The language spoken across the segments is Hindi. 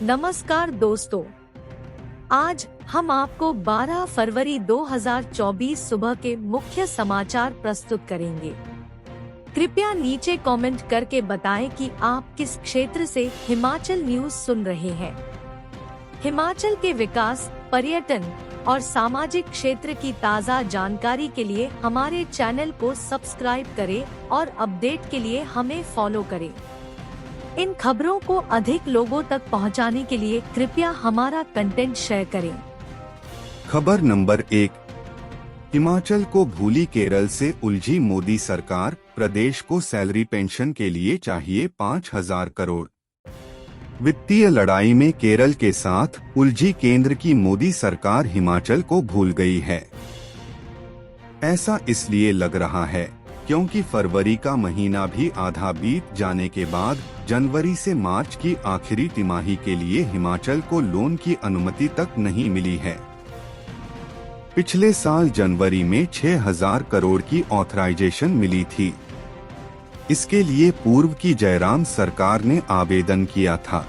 नमस्कार दोस्तों, आज हम आपको 12 फरवरी 2024 सुबह के मुख्य समाचार प्रस्तुत करेंगे। कृपया नीचे कमेंट करके बताएं कि आप किस क्षेत्र से हिमाचल न्यूज सुन रहे हैं। हिमाचल के विकास, पर्यटन और सामाजिक क्षेत्र की ताज़ा जानकारी के लिए हमारे चैनल को सब्सक्राइब करें और अपडेट के लिए हमें फॉलो करें। इन खबरों को अधिक लोगों तक पहुंचाने के लिए कृपया हमारा कंटेंट शेयर करें। खबर नंबर 1। हिमाचल को भूली केरल से उलझी मोदी सरकार, प्रदेश को सैलरी पेंशन के लिए चाहिए 5,000 करोड़। वित्तीय लड़ाई में केरल के साथ उलझी केंद्र की मोदी सरकार हिमाचल को भूल गई है। ऐसा इसलिए लग रहा है क्योंकि फरवरी का महीना भी आधा बीत जाने के बाद जनवरी से मार्च की आखिरी तिमाही के लिए हिमाचल को लोन की अनुमति तक नहीं मिली है। पिछले साल जनवरी में 6,000 करोड़ की ऑथराइजेशन मिली थी। इसके लिए पूर्व की जयराम सरकार ने आवेदन किया था।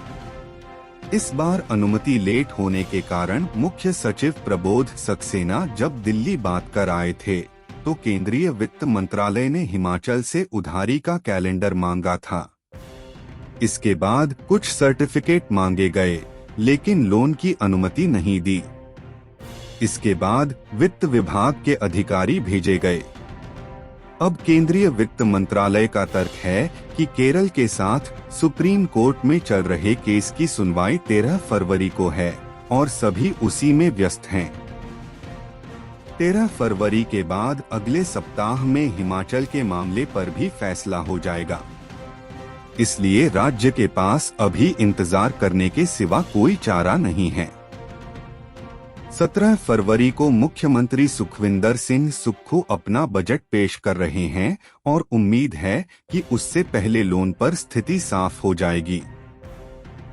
इस बार अनुमति लेट होने के कारण मुख्य सचिव प्रबोध सक्सेना जब दिल्ली बात कर आए थे तो केंद्रीय वित्त मंत्रालय ने हिमाचल से उधारी का कैलेंडर मांगा था। इसके बाद कुछ सर्टिफिकेट मांगे गए, लेकिन लोन की अनुमति नहीं दी। इसके बाद वित्त विभाग के अधिकारी भेजे गए। अब केंद्रीय वित्त मंत्रालय का तर्क है कि केरल के साथ सुप्रीम कोर्ट में चल रहे केस की सुनवाई 13 फरवरी को है और सभी उसी में व्यस्त हैं। 13 फरवरी के बाद अगले सप्ताह में हिमाचल के मामले पर भी फैसला हो जाएगा। इसलिए राज्य के पास अभी इंतजार करने के सिवा कोई चारा नहीं है। 17 फरवरी को मुख्यमंत्री सुखविंदर सिंह सुक्खू अपना बजट पेश कर रहे हैं और उम्मीद है कि उससे पहले लोन पर स्थिति साफ हो जाएगी।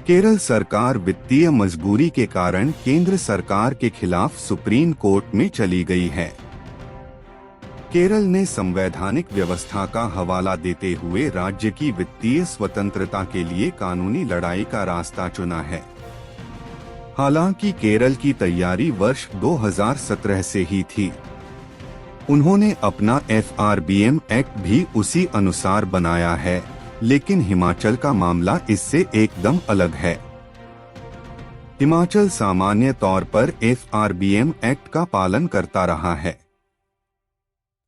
केरल सरकार वित्तीय मजबूरी के कारण केंद्र सरकार के खिलाफ सुप्रीम कोर्ट में चली गई है। केरल ने संवैधानिक व्यवस्था का हवाला देते हुए राज्य की वित्तीय स्वतंत्रता के लिए कानूनी लड़ाई का रास्ता चुना है। हालांकि केरल की तैयारी वर्ष 2017 से ही थी। उन्होंने अपना FRBM एक्ट भी उसी अनुसार बनाया है, लेकिन हिमाचल का मामला इससे एकदम अलग है। हिमाचल सामान्य तौर पर FRBM एक्ट का पालन करता रहा है।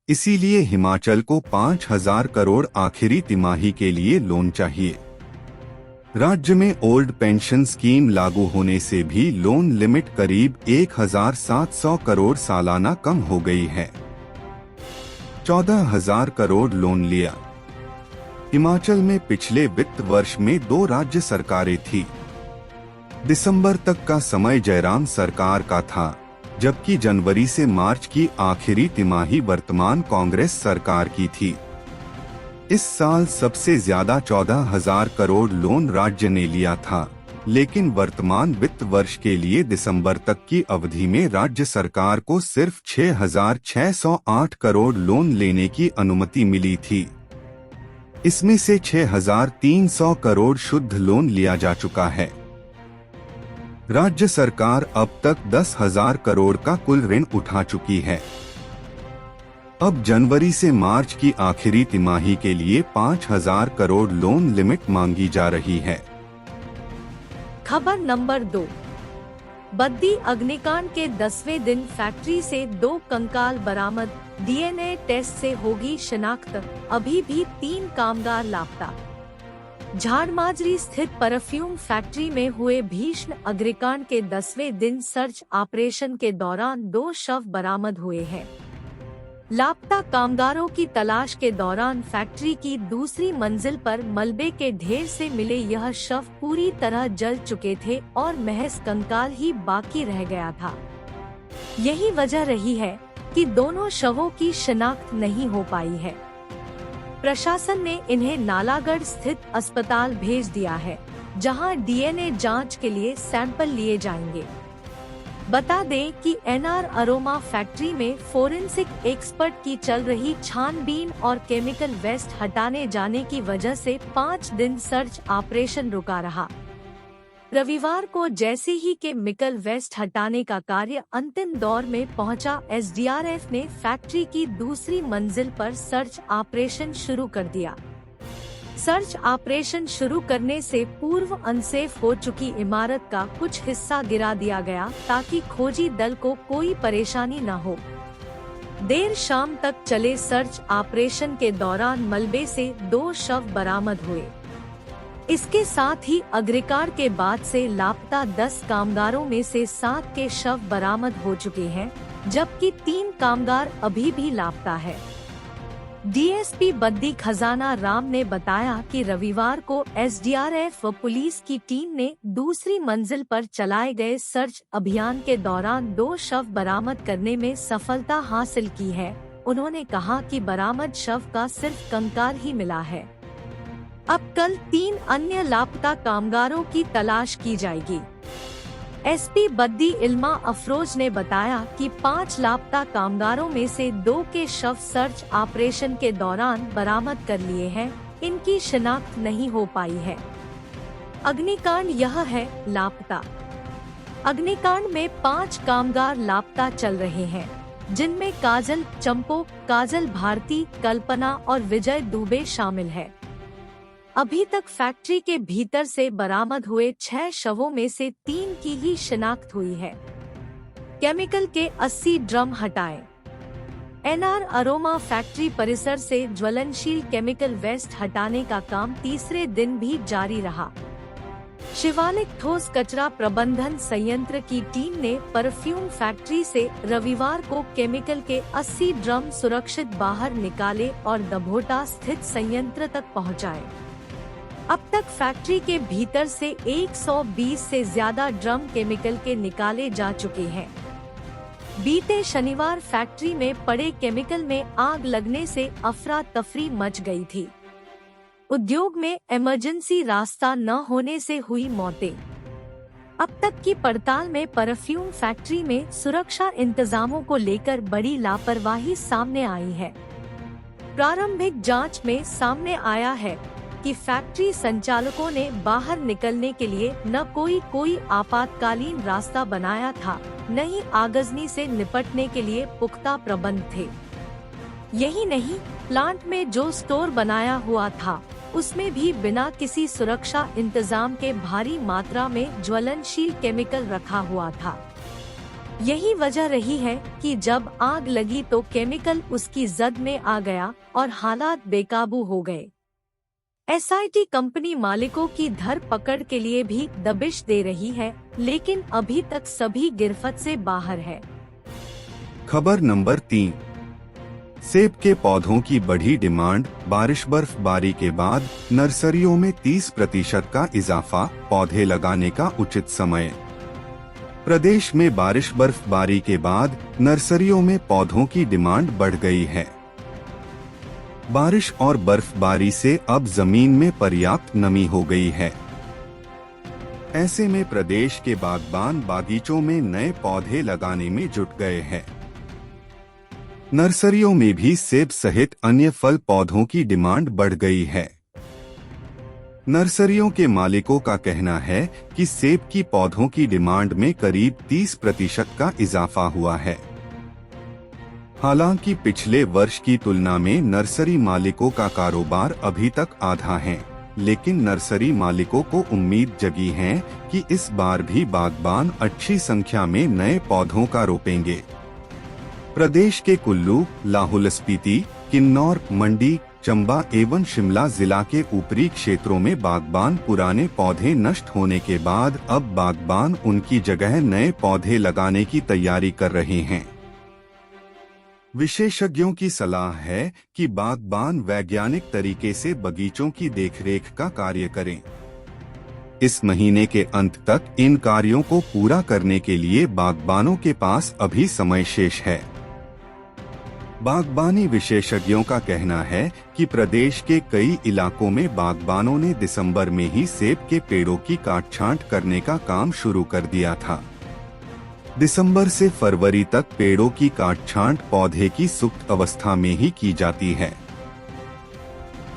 इसीलिए हिमाचल को 5,000 करोड़ आखिरी तिमाही के लिए लोन चाहिए। राज्य में ओल्ड पेंशन स्कीम लागू होने से भी लोन लिमिट करीब 1,700 करोड़ सालाना कम हो गई है। 14,000 करोड़ लोन लिया। हिमाचल में पिछले वित्त वर्ष में 2 राज्य सरकारें थी। दिसंबर तक का समय जयराम सरकार का था, जबकि जनवरी से मार्च की आखिरी तिमाही वर्तमान कांग्रेस सरकार की थी। इस साल सबसे ज्यादा 14,000 करोड़ लोन राज्य ने लिया था, लेकिन वर्तमान वित्त वर्ष के लिए दिसंबर तक की अवधि में राज्य सरकार को सिर्फ 6,608 करोड़ लोन लेने की अनुमति मिली थी। इसमें से 6,300 करोड़ शुद्ध लोन लिया जा चुका है। राज्य सरकार अब तक 10,000 करोड़ का कुल ऋण उठा चुकी है। अब जनवरी से मार्च की आखिरी तिमाही के लिए 5,000 करोड़ लोन लिमिट मांगी जा रही है। खबर नंबर 2। बद्दी अग्निकांड के 10वें दिन फैक्ट्री से 2 कंकाल बरामद, DNA टेस्ट से होगी शिनाख्त, अभी भी 3 कामगार लापता। झाड़माजरी स्थित परफ्यूम फैक्ट्री में हुए भीषण अग्निकांड के 10वें दिन सर्च ऑपरेशन के दौरान 2 शव बरामद हुए हैं। लापता कामगारों की तलाश के दौरान फैक्ट्री की दूसरी मंजिल पर मलबे के ढेर से मिले यह शव पूरी तरह जल चुके थे और महज कंकाल ही बाकी रह गया था। यही वजह रही है कि दोनों शवों की शिनाख्त नहीं हो पाई है। प्रशासन ने इन्हें नालागढ़ स्थित अस्पताल भेज दिया है, जहां DNA जांच के लिए सैंपल लिए जाएंगे। बता दें कि NR अरोमा फैक्ट्री में फोरेंसिक एक्सपर्ट की चल रही छानबीन और केमिकल वेस्ट हटाने जाने की वजह से 5 दिन सर्च ऑपरेशन रुका रहा। रविवार को जैसे ही केमिकल वेस्ट हटाने का कार्य अंतिम दौर में पहुंचा, एसडीआरएफ ने फैक्ट्री की दूसरी मंजिल पर सर्च ऑपरेशन शुरू कर दिया। सर्च ऑपरेशन शुरू करने से पूर्व अनसेफ हो चुकी इमारत का कुछ हिस्सा गिरा दिया गया ताकि खोजी दल को कोई परेशानी न हो। देर शाम तक चले सर्च ऑपरेशन के दौरान मलबे से 2 शव बरामद हुए। इसके साथ ही अग्निकांड के बाद से लापता 10 कामगारों में से 7 के शव बरामद हो चुके हैं, जबकि 3 कामगार अभी भी लापता है। डीएसपी बद्दी खजाना राम ने बताया कि रविवार को एसडीआरएफ व पुलिस की टीम ने दूसरी मंजिल पर चलाए गए सर्च अभियान के दौरान 2 शव बरामद करने में सफलता हासिल की है। उन्होंने कहा कि बरामद शव का सिर्फ कंकाल ही मिला है। अब कल 3 अन्य लापता कामगारों की तलाश की जाएगी। एसपी बद्दी इल्मा अफरोज ने बताया कि 5 लापता कामगारों में से 2 के शव सर्च ऑपरेशन के दौरान बरामद कर लिए हैं, इनकी शिनाख्त नहीं हो पाई है। अग्निकांड यह है लापता। अग्निकांड में 5 कामगार लापता चल रहे हैं, जिनमें काजल चंपो, काजल भारती, कल्पना और विजय दुबे शामिल है। अभी तक फैक्ट्री के भीतर से बरामद हुए 6 शवों में से 3 की ही शिनाख्त हुई है। केमिकल के 80 ड्रम हटाए। एनआर अरोमा फैक्ट्री परिसर से ज्वलनशील केमिकल वेस्ट हटाने का काम तीसरे दिन भी जारी रहा। शिवालिक ठोस कचरा प्रबंधन संयंत्र की टीम ने परफ्यूम फैक्ट्री से रविवार को केमिकल के 80 ड्रम सुरक्षित बाहर निकाले और दभोटा स्थित संयंत्र तक पहुंचाए। अब तक फैक्ट्री के भीतर से 120 से ज्यादा ड्रम केमिकल के निकाले जा चुके हैं। बीते शनिवार फैक्ट्री में पड़े केमिकल में आग लगने से अफरा तफरी मच गई थी। उद्योग में इमरजेंसी रास्ता न होने से हुई मौतें। अब तक की पड़ताल में परफ्यूम फैक्ट्री में सुरक्षा इंतजामों को लेकर बड़ी लापरवाही सामने आई है। प्रारंभिक जांच में सामने आया है कि फैक्ट्री संचालकों ने बाहर निकलने के लिए न कोई आपातकालीन रास्ता बनाया था, न ही आगजनी से निपटने के लिए पुख्ता प्रबंध थे। यही नहीं, प्लांट में जो स्टोर बनाया हुआ था, उसमें भी बिना किसी सुरक्षा इंतजाम के भारी मात्रा में ज्वलनशील केमिकल रखा हुआ था। यही वजह रही है कि जब आग लगी तो केमिकल उसकी जद में आ गया और हालात बेकाबू हो गए। एसआईटी कंपनी मालिकों की धरपकड़ के लिए भी दबिश दे रही है, लेकिन अभी तक सभी गिरफ्त से बाहर है। खबर नंबर 3। सेब के पौधों की बढ़ी डिमांड, बारिश बर्फबारी के बाद नर्सरियों में 30% का इजाफा, पौधे लगाने का उचित समय। प्रदेश में बारिश बर्फबारी के बाद नर्सरियों में पौधों की डिमांड बढ़ गई है। बारिश और बर्फबारी से अब जमीन में पर्याप्त नमी हो गई है। ऐसे में प्रदेश के बागबान बागीचों में नए पौधे लगाने में जुट गए हैं। नर्सरियों में भी सेब सहित अन्य फल पौधों की डिमांड बढ़ गई है। नर्सरियों के मालिकों का कहना है कि सेब की पौधों की डिमांड में करीब 30% का इजाफा हुआ है। हालांकि पिछले वर्ष की तुलना में नर्सरी मालिकों का कारोबार अभी तक आधा है, लेकिन नर्सरी मालिकों को उम्मीद जगी है कि इस बार भी बागबान अच्छी संख्या में नए पौधों का रोपेंगे। प्रदेश के कुल्लू, लाहौल स्पीति, किन्नौर, मंडी, चंबा एवं शिमला जिला के ऊपरी क्षेत्रों में बागबान पुराने पौधे नष्ट होने के बाद अब बागबान उनकी जगह नए पौधे लगाने की तैयारी कर रहे हैं। विशेषज्ञों की सलाह है कि बागबान वैज्ञानिक तरीके से बगीचों की देखरेख का कार्य करें। इस महीने के अंत तक इन कार्यों को पूरा करने के लिए बागबानों के पास अभी समय शेष है। बागबानी विशेषज्ञों का कहना है कि प्रदेश के कई इलाकों में बागबानों ने दिसंबर में ही सेब के पेड़ों की काट-छांट करने का काम शुरू कर दिया था। दिसंबर से फरवरी तक पेड़ों की काट-छांट पौधे की सुप्त अवस्था में ही की जाती है।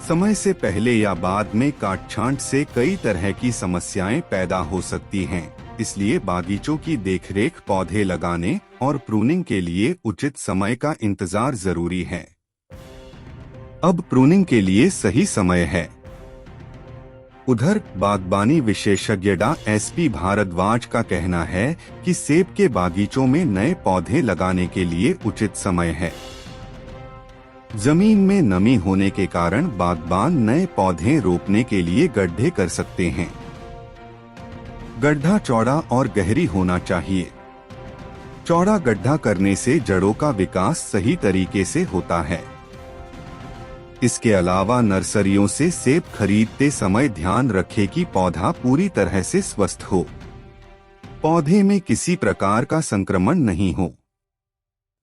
समय से पहले या बाद में काटछांट से कई तरह की समस्याएं पैदा हो सकती हैं, इसलिए बागीचों की देखरेख, पौधे लगाने और प्रूनिंग के लिए उचित समय का इंतजार जरूरी है। अब प्रूनिंग के लिए सही समय है। उधर बागबानी विशेषज्ञ डॉ. एसपी भारद्वाज का कहना है कि सेब के बागीचों में नए पौधे लगाने के लिए उचित समय है। जमीन में नमी होने के कारण बागबान नए पौधे रोपने के लिए गड्ढे कर सकते हैं। गड्ढा चौड़ा और गहरी होना चाहिए। चौड़ा गड्ढा करने से जड़ों का विकास सही तरीके से होता है। इसके अलावा नर्सरियों से सेब खरीदते समय ध्यान रखें कि पौधा पूरी तरह से स्वस्थ हो, पौधे में किसी प्रकार का संक्रमण नहीं हो।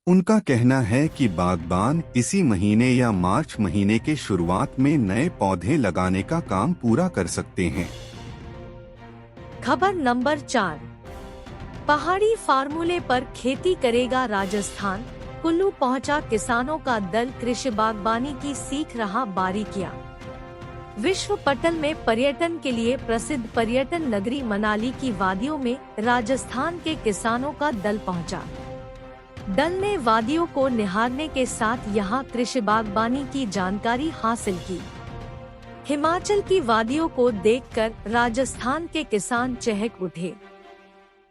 उनका कहना है कि बागबान इसी महीने या मार्च महीने के शुरुआत में नए पौधे लगाने का काम पूरा कर सकते हैं। खबर नंबर 4, पहाड़ी फार्मूले पर खेती करेगा राजस्थान, कुल्लू पहुंचा किसानों का दल, कृषि बागबानी की सीख रहा बारीकियां। विश्व पटल में पर्यटन के लिए प्रसिद्ध पर्यटन नगरी मनाली की वादियों में राजस्थान के किसानों का दल पहुंचा। दल ने वादियों को निहारने के साथ यहां कृषि बागबानी की जानकारी हासिल की। हिमाचल की वादियों को देखकर राजस्थान के किसान चहक उठे।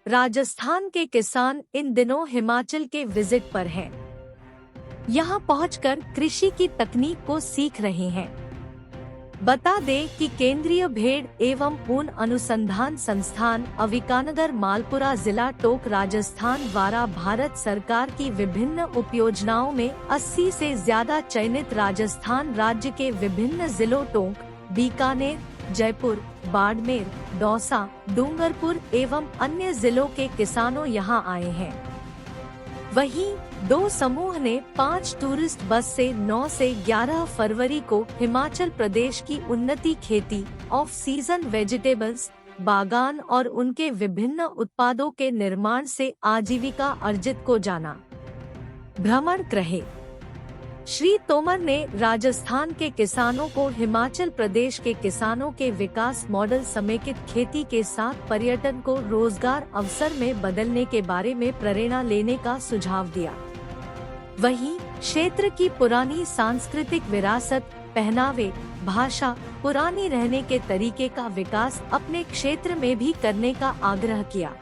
राजस्थान के किसान इन दिनों हिमाचल के विजिट पर हैं। यहां पहुंचकर कृषि की तकनीक को सीख रहे हैं। बता दें कि केंद्रीय भेड़ एवं ऊन अनुसंधान संस्थान अविकानगर मालपुरा जिला टोंक राजस्थान द्वारा भारत सरकार की विभिन्न उपयोजनाओं में 80 से ज्यादा चयनित राजस्थान राज्य के विभिन्न जिलों टोंक, बीकानेर, जयपुर, बाड़मेर, दौसा, डूंगरपुर एवं अन्य जिलों के किसानों यहां आए हैं। वहीं 2 समूह ने 5 टूरिस्ट बस से 9 से 11 फरवरी को हिमाचल प्रदेश की उन्नति, खेती, ऑफ सीजन वेजिटेबल्स, बागान और उनके विभिन्न उत्पादों के निर्माण से आजीविका अर्जित को जाना। भ्रमण रहे। श्री तोमर ने राजस्थान के किसानों को हिमाचल प्रदेश के किसानों के विकास मॉडल समेकित खेती के साथ पर्यटन को रोजगार अवसर में बदलने के बारे में प्रेरणा लेने का सुझाव दिया। वहीं क्षेत्र की पुरानी सांस्कृतिक विरासत, पहनावे, भाषा, पुरानी रहने के तरीके का विकास अपने क्षेत्र में भी करने का आग्रह किया।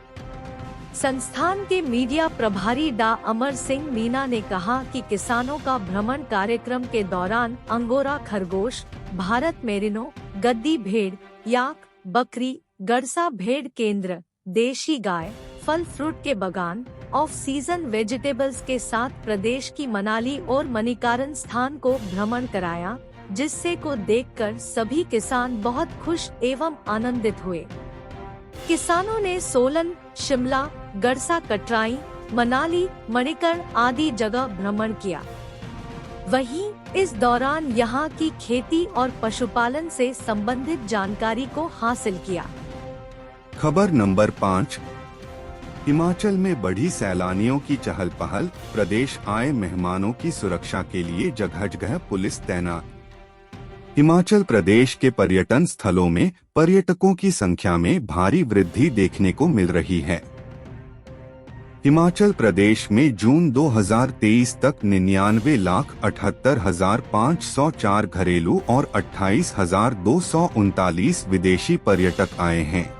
संस्थान के मीडिया प्रभारी डॉ. अमर सिंह मीना ने कहा कि किसानों का भ्रमण कार्यक्रम के दौरान अंगोरा खरगोश, भारत मेरिनो, गद्दी भेड़, याक, बकरी, गड़सा भेड़ केंद्र, देशी गाय, फल फ्रूट के बागान, ऑफ सीजन वेजिटेबल्स के साथ प्रदेश की मनाली और मणिकरण स्थान को भ्रमण कराया, जिससे को देखकर सभी किसान बहुत खुश एवं आनंदित हुए। किसानों ने सोलन, शिमला, गड़सा, कटराई, मनाली, मणिकर्ण आदि जगह भ्रमण किया। वहीं इस दौरान यहां की खेती और पशुपालन से संबंधित जानकारी को हासिल किया। खबर नंबर 5, हिमाचल में बढ़ी सैलानियों की चहल पहल, प्रदेश आए मेहमानों की सुरक्षा के लिए जगह जगह पुलिस तैनात। हिमाचल प्रदेश के पर्यटन स्थलों में पर्यटकों की संख्या में भारी वृद्धि देखने को मिल रही है। हिमाचल प्रदेश में जून 2023 तक 99,78,504 घरेलू और 28,239 विदेशी पर्यटक आए हैं।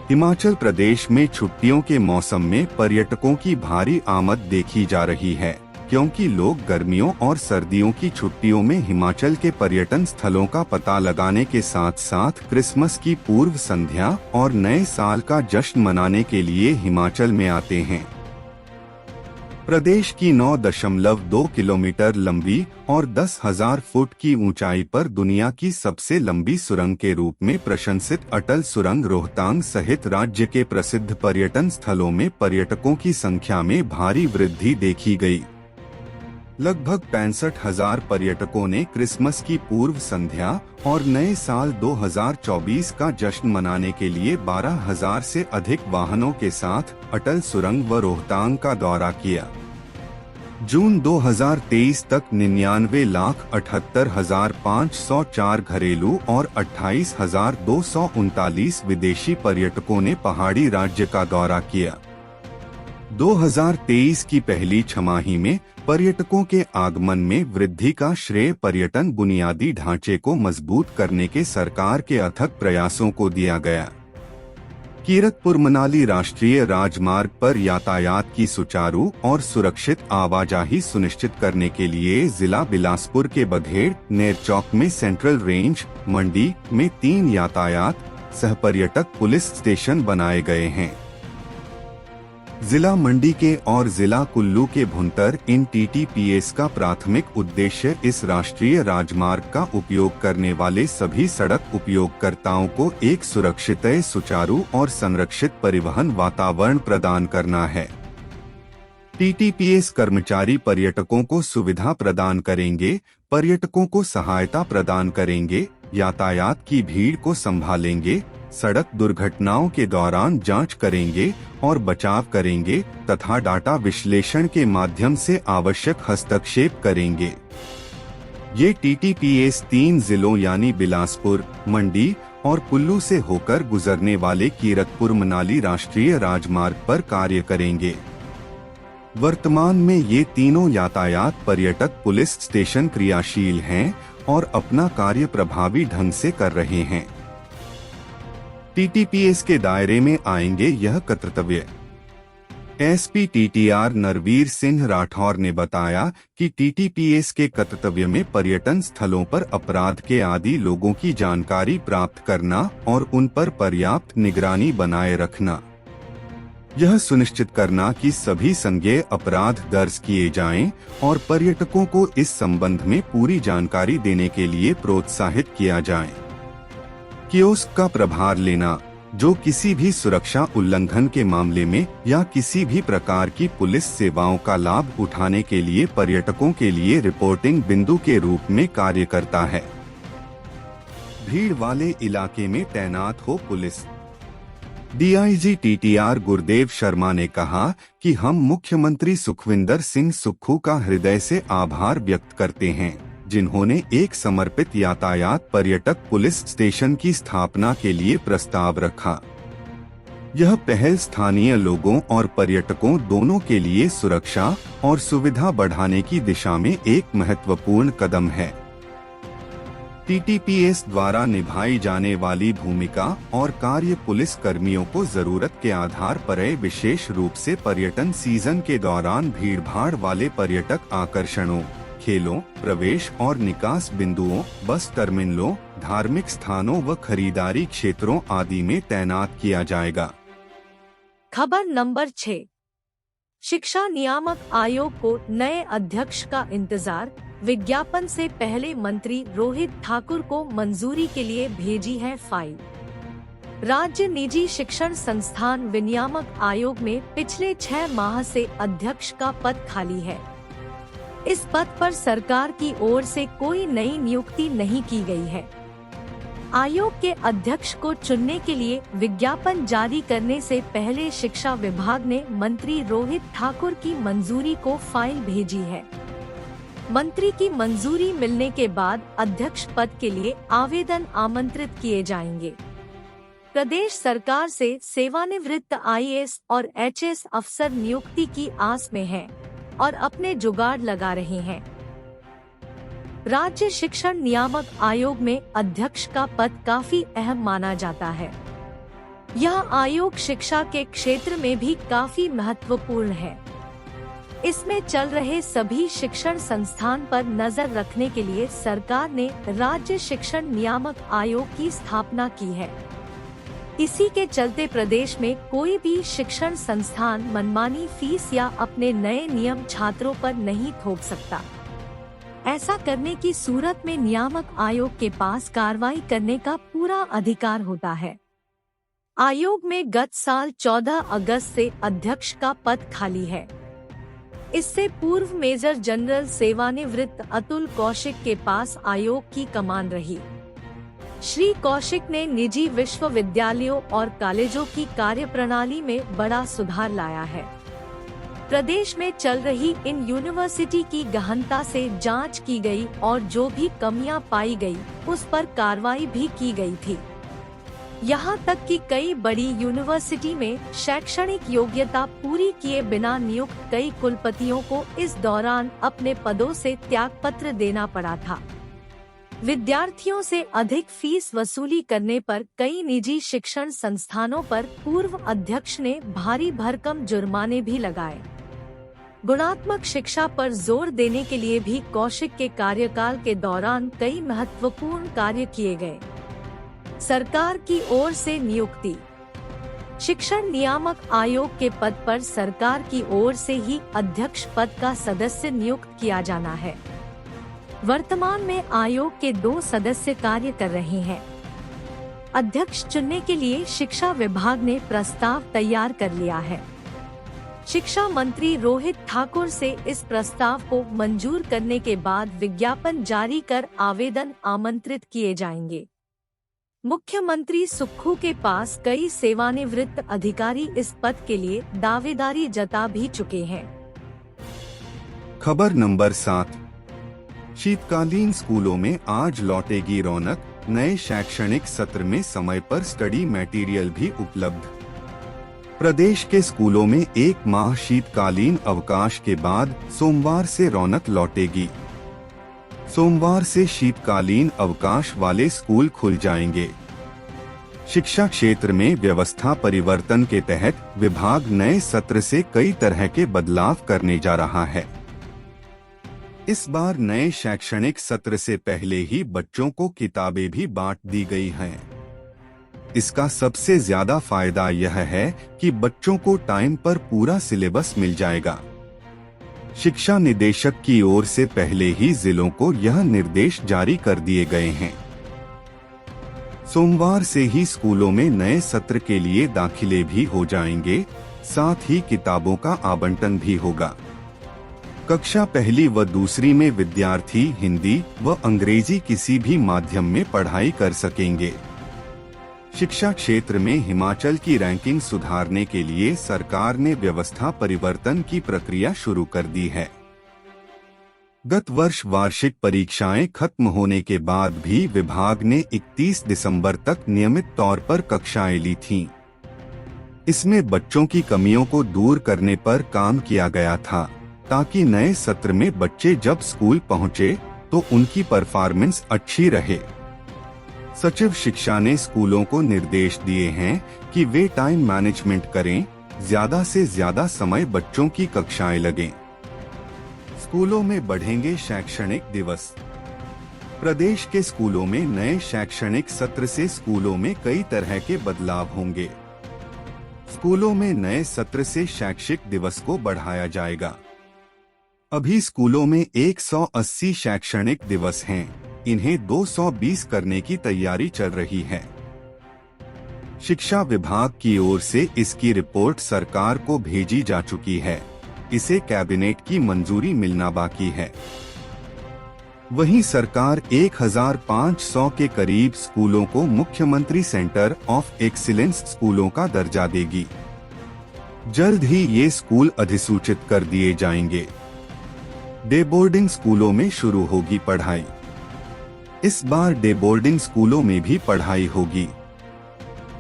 हिमाचल प्रदेश में छुट्टियों के मौसम में पर्यटकों की भारी आमद देखी जा रही है, क्योंकि लोग गर्मियों और सर्दियों की छुट्टियों में हिमाचल के पर्यटन स्थलों का पता लगाने के साथ साथ क्रिसमस की पूर्व संध्या और नए साल का जश्न मनाने के लिए हिमाचल में आते हैं। प्रदेश की 9.2 किलोमीटर लंबी और 10,000 फुट की ऊंचाई पर दुनिया की सबसे लंबी सुरंग के रूप में प्रशंसित अटल सुरंग रोहतांग सहित राज्य के प्रसिद्ध पर्यटन स्थलों में पर्यटकों की संख्या में भारी वृद्धि देखी गई। लगभग 65,000 पर्यटकों ने क्रिसमस की पूर्व संध्या और नए साल 2024 का जश्न मनाने के लिए 12,000 से अधिक वाहनों के साथ अटल सुरंग व रोहतांग का दौरा किया। जून 2023 तक 99,78,504 घरेलू और 28,239 विदेशी पर्यटकों ने पहाड़ी राज्य का दौरा किया। 2023 की पहली छमाही में पर्यटकों के आगमन में वृद्धि का श्रेय पर्यटन बुनियादी ढांचे को मजबूत करने के सरकार के अथक प्रयासों को दिया गया। कीरतपुर मनाली राष्ट्रीय राजमार्ग पर यातायात की सुचारू और सुरक्षित आवाजाही सुनिश्चित करने के लिए जिला बिलासपुर के बघेड़ नेरचौक में सेंट्रल रेंज मंडी में 3 यातायात सह पर्यटक पुलिस स्टेशन बनाए गए हैं। जिला मंडी के और जिला कुल्लू के भुंतर इन TTPS का प्राथमिक उद्देश्य इस राष्ट्रीय राजमार्ग का उपयोग करने वाले सभी सड़क उपयोगकर्ताओं को एक सुरक्षित, सुचारू और संरक्षित परिवहन वातावरण प्रदान करना है। TTPS कर्मचारी पर्यटकों को सुविधा प्रदान करेंगे, पर्यटकों को सहायता प्रदान करेंगे, यातायात की भीड़ को संभालेंगे, सड़क दुर्घटनाओं के दौरान जांच करेंगे और बचाव करेंगे तथा डाटा विश्लेषण के माध्यम से आवश्यक हस्तक्षेप करेंगे। ये TTPS 3 जिलों यानी बिलासपुर, मंडी और कुल्लू से होकर गुजरने वाले कीरतपुर मनाली राष्ट्रीय राजमार्ग पर कार्य करेंगे। वर्तमान में ये तीनों यातायात पर्यटक पुलिस स्टेशन क्रियाशील हैं और अपना कार्य प्रभावी ढंग से कर रहे हैं। TTPS के दायरे में आएंगे यह कर्तव्य। SP TTR नरवीर सिंह राठौर ने बताया कि TTPS के कर्तव्य में पर्यटन स्थलों पर अपराध के आदी लोगों की जानकारी प्राप्त करना और उन पर पर्याप्त निगरानी बनाए रखना, यह सुनिश्चित करना कि सभी संज्ञेय अपराध दर्ज किए जाएं और पर्यटकों को इस संबंध में पूरी जानकारी देने के लिए प्रोत्साहित किया जाए। कियोस्क का प्रभार लेना, जो किसी भी सुरक्षा उल्लंघन के मामले में या किसी भी प्रकार की पुलिस सेवाओं का लाभ उठाने के लिए पर्यटकों के लिए रिपोर्टिंग बिंदु के रूप में कार्य करता है। भीड़ वाले इलाके में तैनात हो police. DIG TTR Gurdev Sharma ने कहा कि हम मुख्यमंत्री सुखविंदर सिंह सुक्खू का हृदय से आभार व्यक्त करते हैं, जिन्होंने एक समर्पित यातायात पर्यटक पुलिस स्टेशन की स्थापना के लिए प्रस्ताव रखा। यह पहल स्थानीय लोगों और पर्यटकों दोनों के लिए सुरक्षा और सुविधा बढ़ाने की दिशा में एक महत्वपूर्ण कदम है। TTPS द्वारा निभाई जाने वाली भूमिका और कार्य पुलिस कर्मियों को जरूरत के आधार पर विशेष रूप से पर्यटन सीजन के दौरान भीड़भाड़ वाले पर्यटक आकर्षणों, खेलों, प्रवेश और निकास बिंदुओं, बस टर्मिनलों, धार्मिक स्थानों व खरीदारी क्षेत्रों आदि में तैनात किया जाएगा। खबर नंबर 6। शिक्षा नियामक आयोग को नए अध्यक्ष का इंतजार, विज्ञापन से पहले मंत्री रोहित ठाकुर को मंजूरी के लिए भेजी है फाइल। राज्य निजी शिक्षण संस्थान विनियामक आयोग में पिछले 6 माह से अध्यक्ष का पद खाली है। इस पद पर सरकार की ओर से कोई नई नियुक्ति नहीं की गई है। आयोग के अध्यक्ष को चुनने के लिए विज्ञापन जारी करने से पहले शिक्षा विभाग ने मंत्री रोहित ठाकुर की मंजूरी को फाइल भेजी है। मंत्री की मंजूरी मिलने के बाद अध्यक्ष पद के लिए आवेदन आमंत्रित किए जाएंगे। प्रदेश सरकार से सेवानिवृत्त IAS और HS अफसर नियुक्ति की आस में हैं और अपने जुगाड़ लगा रहे हैं। राज्य शिक्षण नियामक आयोग में अध्यक्ष का पद काफी अहम माना जाता है। यह आयोग शिक्षा के क्षेत्र में भी काफी महत्वपूर्ण है। इसमें चल रहे सभी शिक्षण संस्थान पर नजर रखने के लिए सरकार ने राज्य शिक्षण नियामक आयोग की स्थापना की है। इसी के चलते प्रदेश में कोई भी शिक्षण संस्थान मनमानी फीस या अपने नए नियम छात्रों पर नहीं थोप सकता। ऐसा करने की सूरत में नियामक आयोग के पास कार्रवाई करने का पूरा अधिकार होता है। आयोग में गत साल 14 अगस्त से अध्यक्ष का पद खाली है। इससे पूर्व मेजर जनरल सेवानिवृत्त अतुल कौशिक के पास आयोग की कमान रही। श्री कौशिक ने निजी विश्वविद्यालयों और कॉलेजों की कार्यप्रणाली में बड़ा सुधार लाया है। प्रदेश में चल रही इन यूनिवर्सिटी की गहनता से जांच की गई और जो भी कमियां पाई गई उस पर कार्रवाई भी की गई थी। यहाँ तक कि कई बड़ी यूनिवर्सिटी में शैक्षणिक योग्यता पूरी किए बिना नियुक्त कई कुलपतियों को इस दौरान अपने पदों से त्यागपत्र देना पड़ा था। विद्यार्थियों से अधिक फीस वसूली करने पर कई निजी शिक्षण संस्थानों पर पूर्व अध्यक्ष ने भारी भरकम जुर्माने भी लगाए। गुणात्मक शिक्षा पर जोर देने के लिए भी कौशिक के कार्यकाल के दौरान कई महत्वपूर्ण कार्य किए गए। सरकार की ओर से नियुक्ति। शिक्षण नियामक आयोग के पद पर सरकार की ओर से ही अध्यक्ष पद का सदस्य नियुक्त किया जाना है। वर्तमान में आयोग के 2 सदस्य कार्य कर रहे हैं। अध्यक्ष चुनने के लिए शिक्षा विभाग ने प्रस्ताव तैयार कर लिया है। शिक्षा मंत्री रोहित ठाकुर से इस प्रस्ताव को मंजूर करने के बाद विज्ञापन जारी कर आवेदन आमंत्रित किए जाएंगे। मुख्यमंत्री सुक्खू के पास कई सेवानिवृत्त अधिकारी इस पद के लिए दावेदारी जता भी चुके हैं। खबर नंबर 7। शीतकालीन स्कूलों में आज लौटेगी रौनक। नए शैक्षणिक सत्र में समय पर स्टडी मटेरियल भी उपलब्ध। प्रदेश के स्कूलों में 1 माह शीतकालीन अवकाश के बाद सोमवार से रौनक लौटेगी। सोमवार से शीतकालीन अवकाश वाले स्कूल खुल जाएंगे। शिक्षा क्षेत्र में व्यवस्था परिवर्तन के तहत विभाग नए सत्र से कई तरह के बदलाव करने जा रहा है। इस बार नए शैक्षणिक सत्र से पहले ही बच्चों को किताबें भी बांट दी गई हैं। इसका सबसे ज्यादा फायदा यह है कि बच्चों को टाइम पर पूरा सिलेबस मिल जाएगा। शिक्षा निदेशक की ओर से पहले ही जिलों को यह निर्देश जारी कर दिए गए हैं। सोमवार से ही स्कूलों में नए सत्र के लिए दाखिले भी हो जाएंगे, साथ ही किताबों का आवंटन भी होगा। कक्षा पहली व दूसरी में विद्यार्थी हिंदी व अंग्रेजी किसी भी माध्यम में पढ़ाई कर सकेंगे। शिक्षा क्षेत्र में हिमाचल की रैंकिंग सुधारने के लिए सरकार ने व्यवस्था परिवर्तन की प्रक्रिया शुरू कर दी है। गत वर्ष वार्षिक परीक्षाएं खत्म होने के बाद भी विभाग ने 31 दिसंबर तक नियमित तौर पर कक्षाएं ली थीं। इसमें बच्चों की कमियों को दूर करने पर काम किया गया था, ताकि नए सत्र में बच्चे जब स्कूल पहुंचे तो उनकी परफॉर्मेंस अच्छी रहे। सचिव शिक्षा ने स्कूलों को निर्देश दिए हैं कि वे टाइम मैनेजमेंट करें, ज्यादा से ज्यादा समय बच्चों की कक्षाएं लगें। स्कूलों में बढ़ेंगे शैक्षणिक दिवस। प्रदेश के स्कूलों में नए शैक्षणिक सत्र से स्कूलों में कई तरह के बदलाव होंगे। स्कूलों में नए सत्र से शैक्षिक दिवस को बढ़ाया जाएगा। अभी स्कूलों में 180 शैक्षणिक दिवस हैं, इन्हें 220 करने की तैयारी चल रही है। शिक्षा विभाग की ओर से इसकी रिपोर्ट सरकार को भेजी जा चुकी है। इसे कैबिनेट की मंजूरी मिलना बाकी है। वहीं सरकार 1500 के करीब स्कूलों को मुख्यमंत्री सेंटर ऑफ एक्सीलेंस स्कूलों का दर्जा देगी। जल्द ही ये स्कूल अधिसूचित कर दिए जाएंगे। डे बोर्डिंग स्कूलों में शुरू होगी पढ़ाई। इस बार डे बोर्डिंग स्कूलों में भी पढ़ाई होगी।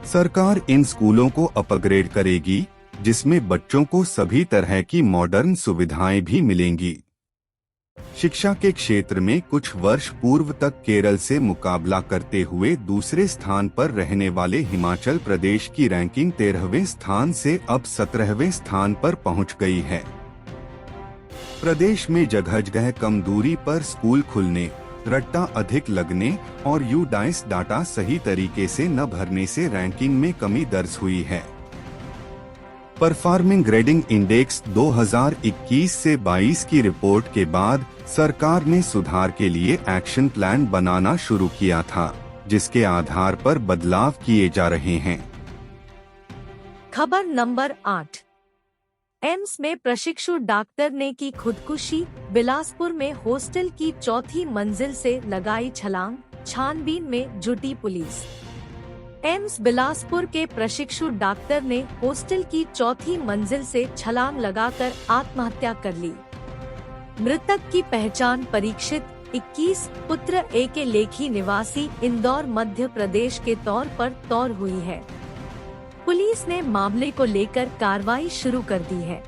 सरकार इन स्कूलों को अपग्रेड करेगी, जिसमें बच्चों को सभी तरह की मॉडर्न सुविधाएं भी मिलेंगी। शिक्षा के क्षेत्र में कुछ वर्ष पूर्व तक केरल से मुकाबला करते हुए दूसरे स्थान पर रहने वाले हिमाचल प्रदेश की रैंकिंग 13वें स्थान से अब 17वें स्थान पर पहुंच गई है। प्रदेश में जगह जगह कम दूरी पर स्कूल खुलने, रट्टा अधिक लगने और यूडाइस डाटा सही तरीके से न भरने से रैंकिंग में कमी दर्ज हुई है। परफॉर्मिंग ग्रेडिंग इंडेक्स 2021 से 22 की रिपोर्ट के बाद सरकार ने सुधार के लिए एक्शन प्लान बनाना शुरू किया था, जिसके आधार पर बदलाव किए जा रहे हैं। खबर नंबर 8। एम्स में प्रशिक्षु डॉक्टर ने की खुदकुशी। बिलासपुर में हॉस्टल की 4थी मंजिल से लगाई छलांग, छानबीन में जुटी पुलिस। एम्स बिलासपुर के प्रशिक्षु डॉक्टर ने हॉस्टल की चौथी मंजिल से छलांग लगाकर आत्महत्या कर ली। मृतक की पहचान परीक्षित 21 पुत्र ए के लेखी निवासी इंदौर मध्य प्रदेश के तौर हुई है। पुलिस ने मामले को लेकर कार्रवाई शुरू कर दी है।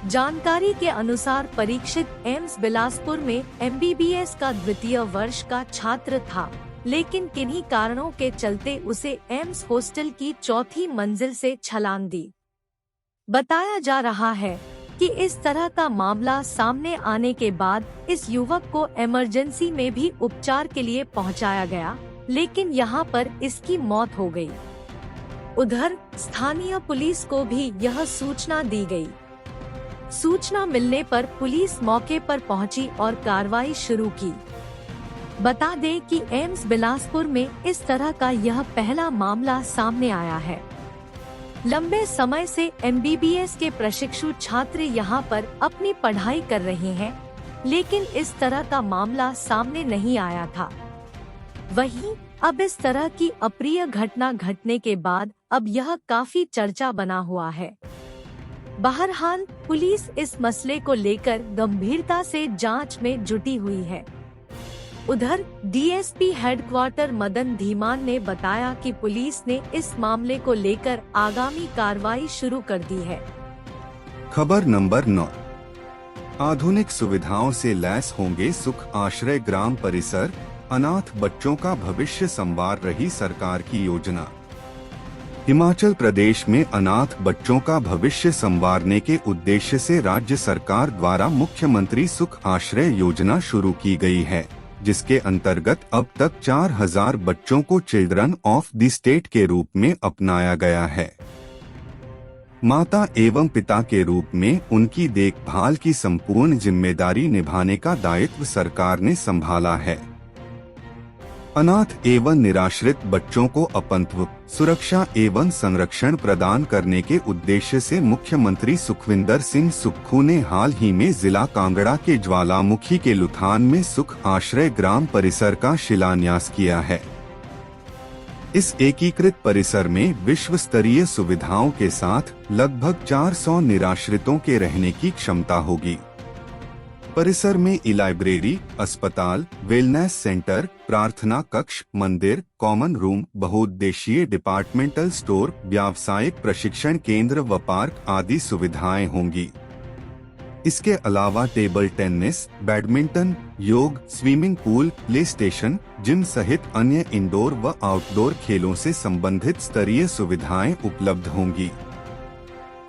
जानकारी के अनुसार परीक्षित एम्स बिलासपुर में MBBS का द्वितीय वर्ष का छात्र था, लेकिन किन्हीं कारणों के चलते उसे एम्स हॉस्टल की चौथी मंजिल से छलांग दी। बताया जा रहा है कि इस तरह का मामला सामने आने के बाद इस युवक को इमरजेंसी में भी उपचार के लिए पहुंचाया गया, लेकिन यहां पर इसकी मौत हो गई। उधर स्थानीय पुलिस को भी यह सूचना दी गई। सूचना मिलने पर पुलिस मौके पर पहुंची और कार्रवाई शुरू की। बता दें कि एम्स बिलासपुर में इस तरह का यह पहला मामला सामने आया है। लंबे समय से MBBS के प्रशिक्षु छात्र यहां पर अपनी पढ़ाई कर रहे हैं, लेकिन इस तरह का मामला सामने नहीं आया था। वहीं अब इस तरह की अप्रिय घटना घटने के बाद अब यह काफी चर्चा बना हुआ है। बहरहाल पुलिस इस मसले को लेकर गंभीरता से जांच में जुटी हुई है। उधर DSP हेडक्वार्टर मदन धीमान ने बताया कि पुलिस ने इस मामले को लेकर आगामी कार्रवाई शुरू कर दी है। खबर नंबर 9। आधुनिक सुविधाओं से लैस होंगे सुख आश्रय ग्राम परिसर, अनाथ बच्चों का भविष्य संवार रही सरकार की योजना। हिमाचल प्रदेश में अनाथ बच्चों का भविष्य संवारने के उद्देश्य से राज्य सरकार द्वारा मुख्यमंत्री सुख आश्रय योजना शुरू की गई है, जिसके अंतर्गत अब तक 4000 बच्चों को चिल्ड्रन ऑफ द स्टेट के रूप में अपनाया गया है। माता एवं पिता के रूप में उनकी देखभाल की संपूर्ण जिम्मेदारी निभाने का दायित्व सरकार ने संभाला है। अनाथ एवं निराश्रित बच्चों को अपनत्व, सुरक्षा एवं संरक्षण प्रदान करने के उद्देश्य से मुख्यमंत्री सुखविंदर सिंह सुक्खू ने हाल ही में जिला कांगड़ा के ज्वालामुखी के लुथान में सुख आश्रय ग्राम परिसर का शिलान्यास किया है। इस एकीकृत परिसर में विश्व स्तरीय सुविधाओं के साथ लगभग 400 निराश्रितों के रहने की क्षमता होगी। परिसर में लाइब्रेरी, अस्पताल, वेलनेस सेंटर, प्रार्थना कक्ष, मंदिर, कॉमन रूम, बहुउद्देशीय डिपार्टमेंटल स्टोर, व्यावसायिक प्रशिक्षण केंद्र व पार्क आदि सुविधाएं होंगी। इसके अलावा टेबल टेनिस, बैडमिंटन, योग, swimming pool, play station, gym सहित अन्य इंडोर व आउटडोर खेलों से संबंधित स्तरीय सुविधाएं उपलब्ध होंगी।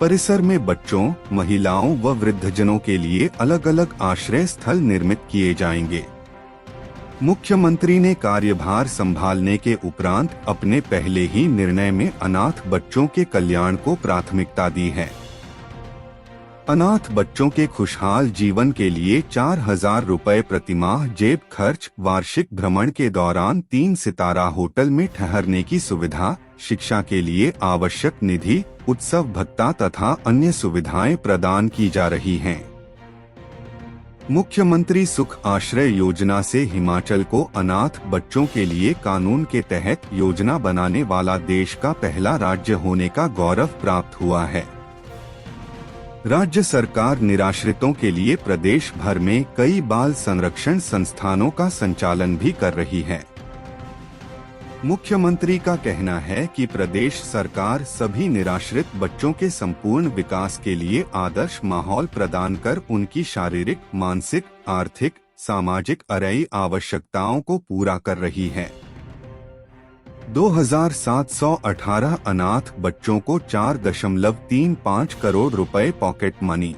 परिसर में बच्चों, महिलाओं व वृद्धजनों के लिए अलग अलग आश्रय स्थल निर्मित किए जाएंगे। मुख्यमंत्री ने कार्यभार संभालने के उपरांत अपने पहले ही निर्णय में अनाथ बच्चों के कल्याण को प्राथमिकता दी है। अनाथ बच्चों के खुशहाल जीवन के लिए 4000 रुपए प्रतिमाह जेब खर्च, वार्षिक भ्रमण के दौरान 3 सितारा होटल में ठहरने की सुविधा, शिक्षा के लिए आवश्यक निधि, उत्सव भत्ता तथा अन्य सुविधाएं प्रदान की जा रही हैं। मुख्यमंत्री सुख आश्रय योजना से हिमाचल को अनाथ बच्चों के लिए कानून के तहत योजना बनाने वाला देश का पहला राज्य होने का गौरव प्राप्त हुआ है। राज्य सरकार निराश्रितों के लिए प्रदेश भर में कई बाल संरक्षण संस्थानों का संचालन भी कर रही है। मुख्यमंत्री का कहना है कि प्रदेश सरकार सभी निराश्रित बच्चों के संपूर्ण विकास के लिए आदर्श माहौल प्रदान कर उनकी शारीरिक, मानसिक, आर्थिक, सामाजिक अर्ई आवश्यकताओं को पूरा कर रही है। 2718 अनाथ बच्चों को 4.35 करोड़ रुपए पॉकेट मनी।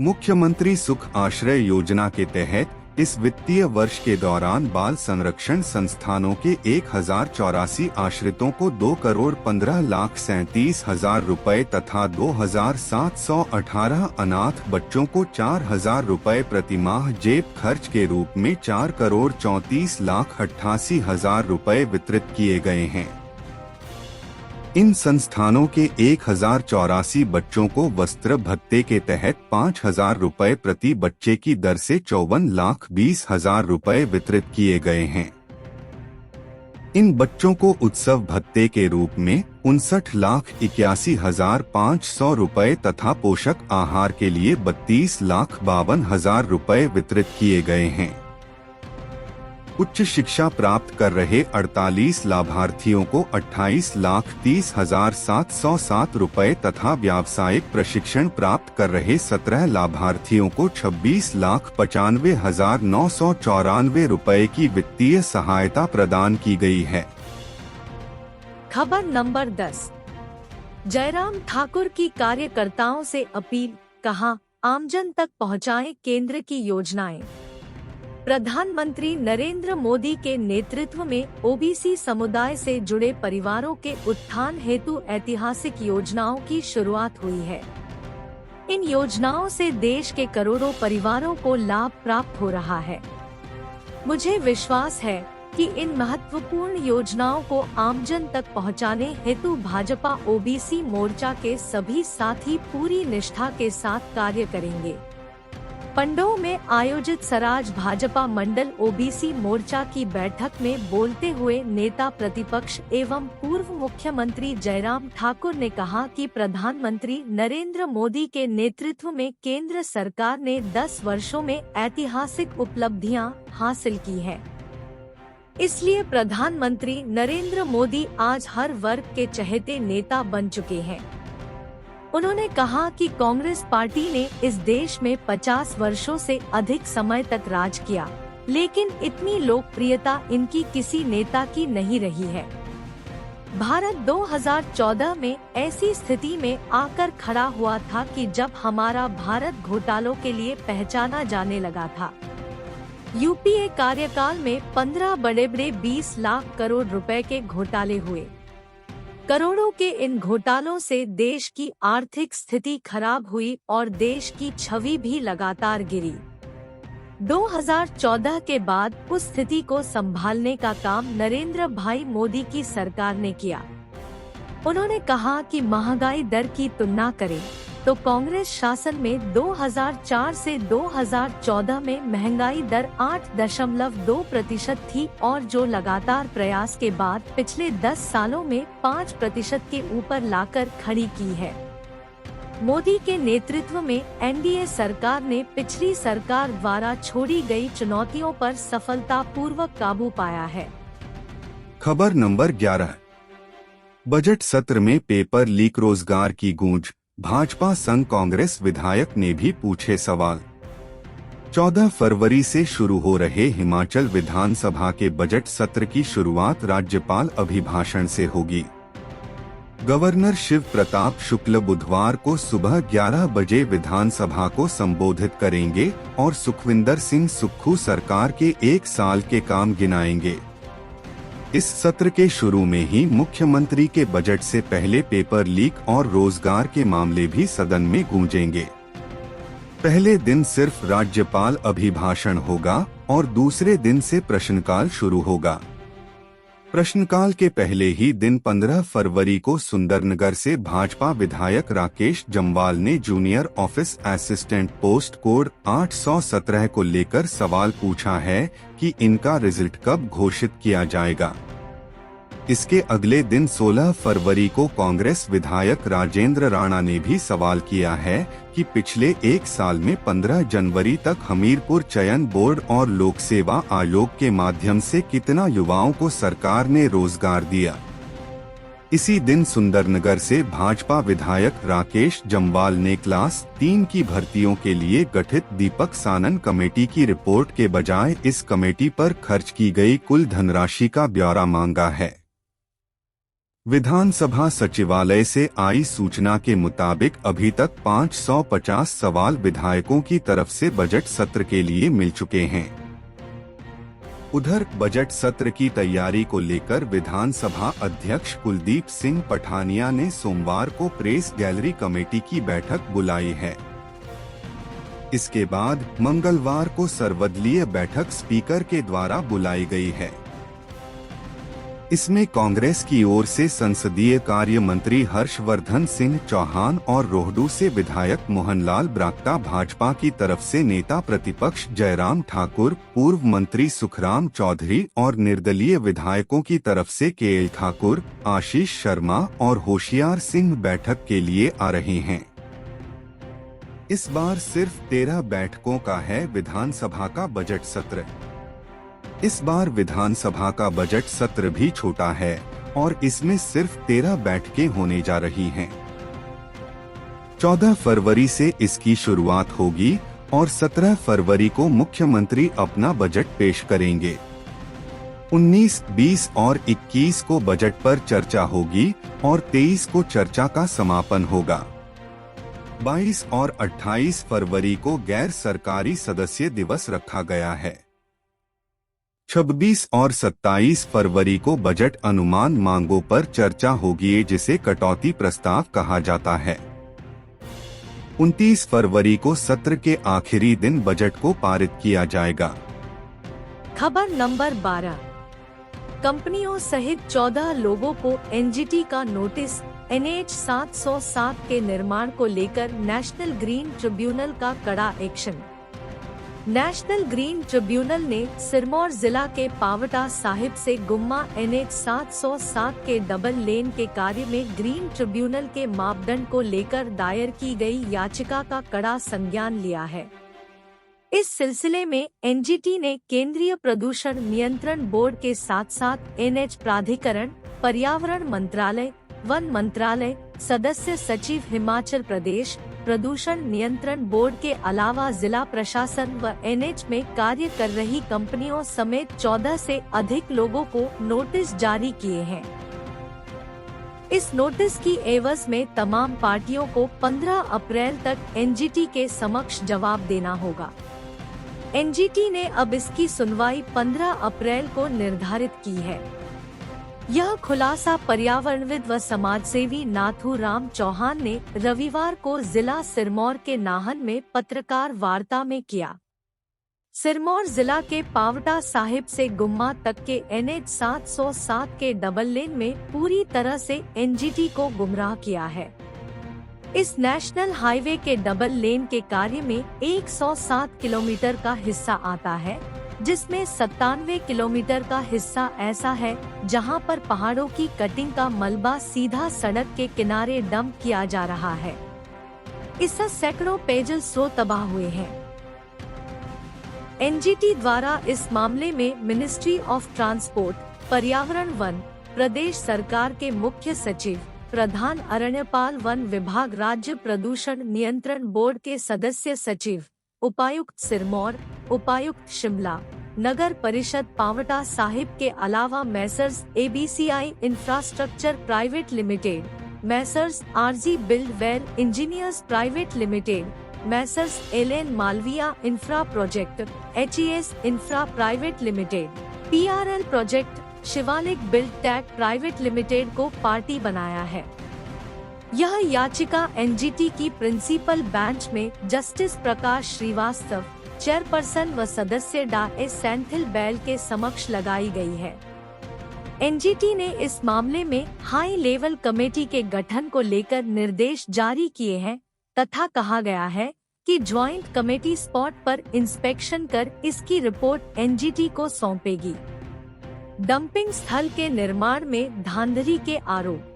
मुख्यमंत्री सुख आश्रय योजना के तहत इस वित्तीय वर्ष के दौरान बाल संरक्षण संस्थानों के 1084 आश्रितों को 2,15,37,000 रुपए तथा 2718 अनाथ बच्चों को 4000 रुपए प्रतिमाह जेब खर्च के रूप में 4,34,88,000 रुपए वितरित किए गए हैं। इन संस्थानों के 1084 बच्चों को वस्त्र भत्ते के तहत 5,000 रुपए प्रति बच्चे की दर से 54,20,000 रुपए वितरित किए गए हैं। इन बच्चों को उत्सव भत्ते के रूप में 59,81,500 रुपए तथा पोषक आहार के लिए 32,52,000 रुपए वितरित किए गए हैं। उच्च शिक्षा प्राप्त कर रहे 48 लाभार्थियों को 28,30,707 रुपए तथा व्यावसायिक प्रशिक्षण प्राप्त कर रहे 17 लाभार्थियों को 26,95,994 रुपए की वित्तीय सहायता प्रदान की गई है। खबर नंबर 10। जयराम ठाकुर की कार्यकर्ताओं से अपील, कहा आमजन तक पहुंचाएं केंद्र की योजनाएं। प्रधानमंत्री नरेंद्र मोदी के नेतृत्व में ओबीसी समुदाय से जुड़े परिवारों के उत्थान हेतु ऐतिहासिक योजनाओं की शुरुआत हुई है। इन योजनाओं से देश के करोड़ों परिवारों को लाभ प्राप्त हो रहा है। मुझे विश्वास है कि इन महत्वपूर्ण योजनाओं को आमजन तक पहुंचाने हेतु भाजपा ओबीसी मोर्चा के सभी साथी पूरी निष्ठा के साथ कार्य करेंगे। पंडोह में आयोजित सराज भाजपा मंडल ओबीसी मोर्चा की बैठक में बोलते हुए नेता प्रतिपक्ष एवं पूर्व मुख्यमंत्री जयराम ठाकुर ने कहा कि प्रधानमंत्री नरेंद्र मोदी के नेतृत्व में केंद्र सरकार ने 10 वर्षों में ऐतिहासिक उपलब्धियां हासिल की है। इसलिए प्रधानमंत्री नरेंद्र मोदी आज हर वर्ग के चहेते नेता बन चुके हैं। उन्होंने कहा कि कांग्रेस पार्टी ने इस देश में 50 वर्षों से अधिक समय तक राज किया, लेकिन इतनी लोकप्रियता इनकी किसी नेता की नहीं रही है। भारत 2014 में ऐसी स्थिति में आकर खड़ा हुआ था कि जब हमारा भारत घोटालों के लिए पहचाना जाने लगा था। यूपीए कार्यकाल में 15 बड़े 20 लाख करोड़ रुपए के घोटाले हुए। करोड़ों के इन घोटालों से देश की आर्थिक स्थिति खराब हुई और देश की छवि भी लगातार गिरी। 2014 के बाद उस स्थिति को संभालने का काम नरेंद्र भाई मोदी की सरकार ने किया। उन्होंने कहा कि महंगाई दर की तुलना करें तो कांग्रेस शासन में 2004 से 2014 में महंगाई दर 8.2% थी और जो लगातार प्रयास के बाद पिछले 10 सालों में 5% के ऊपर लाकर खड़ी की है। मोदी के नेतृत्व में एनडीए सरकार ने पिछली सरकार द्वारा छोड़ी गई चुनौतियों पर सफलतापूर्वक काबू पाया है। खबर नंबर 11। बजट सत्र में पेपर लीक रोजगार की गूंज, भाजपा संग कांग्रेस विधायक ने भी पूछे सवाल। 14 फरवरी से शुरू हो रहे हिमाचल विधानसभा के बजट सत्र की शुरुआत राज्यपाल अभिभाषण से होगी। गवर्नर शिव प्रताप शुक्ल बुधवार को सुबह 11 बजे विधानसभा को संबोधित करेंगे और सुखविंदर सिंह सुक्खू सरकार के 1 साल के काम गिनाएंगे। इस सत्र के शुरू में ही मुख्यमंत्री के बजट से पहले पेपर लीक और रोजगार के मामले भी सदन में गूंजेंगे। पहले दिन सिर्फ राज्यपाल अभिभाषण होगा और दूसरे दिन से प्रश्नकाल शुरू होगा। प्रश्नकाल के पहले ही दिन 15 फरवरी को सुंदरनगर से भाजपा विधायक राकेश जम्वाल ने junior office assistant post code 817 को लेकर सवाल पूछा है कि इनका रिजल्ट कब घोषित किया जाएगा। इसके अगले दिन 16 फरवरी को कांग्रेस विधायक राजेंद्र राणा ने भी सवाल किया है कि पिछले 1 साल में 15 जनवरी तक हमीरपुर चयन बोर्ड और लोक सेवा आयोग के माध्यम से कितना युवाओं को सरकार ने रोजगार दिया। इसी दिन सुंदरनगर से भाजपा विधायक राकेश जम्वाल ने क्लास 3 की भर्तियों के लिए गठित दीपक सानन कमेटी की रिपोर्ट के बजाय इस कमेटी पर खर्च की गई कुल धनराशि का ब्यौरा मांगा है। विधानसभा सचिवालय से आई सूचना के मुताबिक अभी तक 550 सवाल विधायकों की तरफ से बजट सत्र के लिए मिल चुके हैं। उधर बजट सत्र की तैयारी को लेकर विधानसभा अध्यक्ष कुलदीप सिंह पठानिया ने सोमवार को प्रेस गैलरी कमेटी की बैठक बुलाई है। इसके बाद मंगलवार को सर्वदलीय बैठक स्पीकर के द्वारा बुलाई गई है। इसमें कांग्रेस की ओर से संसदीय कार्य मंत्री हर्षवर्धन सिंह चौहान और रोहडू से विधायक मोहनलाल ब्राक्टा, भाजपा की तरफ से नेता प्रतिपक्ष जयराम ठाकुर, पूर्व मंत्री सुखराम चौधरी और निर्दलीय विधायकों की तरफ से केएल ठाकुर, आशीष शर्मा और होशियार सिंह बैठक के लिए आ रहे हैं। इस बार सिर्फ 13 बैठकों का है विधानसभा का बजट सत्र। इस बार विधानसभा का बजट सत्र भी छोटा है और इसमें सिर्फ 13 बैठकें होने जा रही हैं। 14 फरवरी से इसकी शुरुआत होगी और 17 फरवरी को मुख्यमंत्री अपना बजट पेश करेंगे। 19, 20 और 21 को बजट पर चर्चा होगी और 23 को चर्चा का समापन होगा। 22 और 28 फरवरी को गैर सरकारी सदस्य दिवस रखा गया है। 26 और 27 फरवरी को बजट अनुमान मांगों पर चर्चा होगी, जिसे कटौती प्रस्ताव कहा जाता है। 29 फरवरी को सत्र के आखिरी दिन बजट को पारित किया जाएगा। खबर नंबर 12। कंपनियों सहित 14 लोगों को एनजीटी का नोटिस। NH 707 के निर्माण को लेकर नेशनल ग्रीन ट्रिब्यूनल का कड़ा एक्शन। नेशनल ग्रीन ट्रिब्यूनल ने सिरमौर जिला के पावटा साहिब से गुम्मा NH 707 के डबल लेन के कार्य में ग्रीन ट्रिब्यूनल के मापदंड को लेकर दायर की गई याचिका का कड़ा संज्ञान लिया है। इस सिलसिले में एनजीटी ने केंद्रीय प्रदूषण नियंत्रण बोर्ड के साथ साथ NH प्राधिकरण, पर्यावरण मंत्रालय, वन मंत्रालय, सदस्य सचिव हिमाचल प्रदेश प्रदूषण नियंत्रण बोर्ड के अलावा जिला प्रशासन व NH में कार्य कर रही कंपनियों समेत 14 से अधिक लोगों को नोटिस जारी किए हैं। इस नोटिस की एवज में तमाम पार्टियों को 15 अप्रैल तक एनजीटी के समक्ष जवाब देना होगा। एनजीटी ने अब इसकी सुनवाई 15 अप्रैल को निर्धारित की है। यह खुलासा पर्यावरणविद व समाजसेवी नाथू राम चौहान ने रविवार को जिला सिरमौर के नाहन में पत्रकार वार्ता में किया। सिरमौर जिला के पावटा साहिब से गुम्मा तक के NH 707 के डबल लेन में पूरी तरह से एनजीटी को गुमराह किया है। इस नेशनल हाईवे के डबल लेन के कार्य में 107 किलोमीटर का हिस्सा आता है, जिसमें 97 किलोमीटर का हिस्सा ऐसा है जहां पर पहाड़ों की कटिंग का मलबा सीधा सड़क के किनारे डंप किया जा रहा है। इससे सैकड़ों पेयजल स्रोत तबाह हुए हैं। एनजीटी द्वारा इस मामले में मिनिस्ट्री ऑफ ट्रांसपोर्ट, पर्यावरण वन, प्रदेश सरकार के मुख्य सचिव, प्रधान अरण्यपाल, वन विभाग, राज्य प्रदूषण नियंत्रण बोर्ड के सदस्य सचिव, उपायुक्त सिरमौर, उपायुक्त शिमला, नगर परिषद पावटा साहिब के अलावा Messrs ABCI infrastructure private limited, Messrs RG Buildwell engineers private limited, Messrs LN Malviya infra project, HES infra private limited, PRL project, Shivalik build tech private limited को पार्टी बनाया है। यह याचिका एनजीटी की प्रिंसिपल बेंच में जस्टिस प्रकाश श्रीवास्तव, चेयरपर्सन व सदस्य डा एस सेंथिल बैल के समक्ष लगाई गई है। एनजीटी ने इस मामले में हाई लेवल कमेटी के गठन को लेकर निर्देश जारी किए हैं तथा कहा गया है कि ज्वाइंट कमेटी स्पॉट पर इंस्पेक्शन कर इसकी रिपोर्ट एनजीटी को सौंपेगी। डंपिंग स्थल के निर्माण में धांधली के आरोप।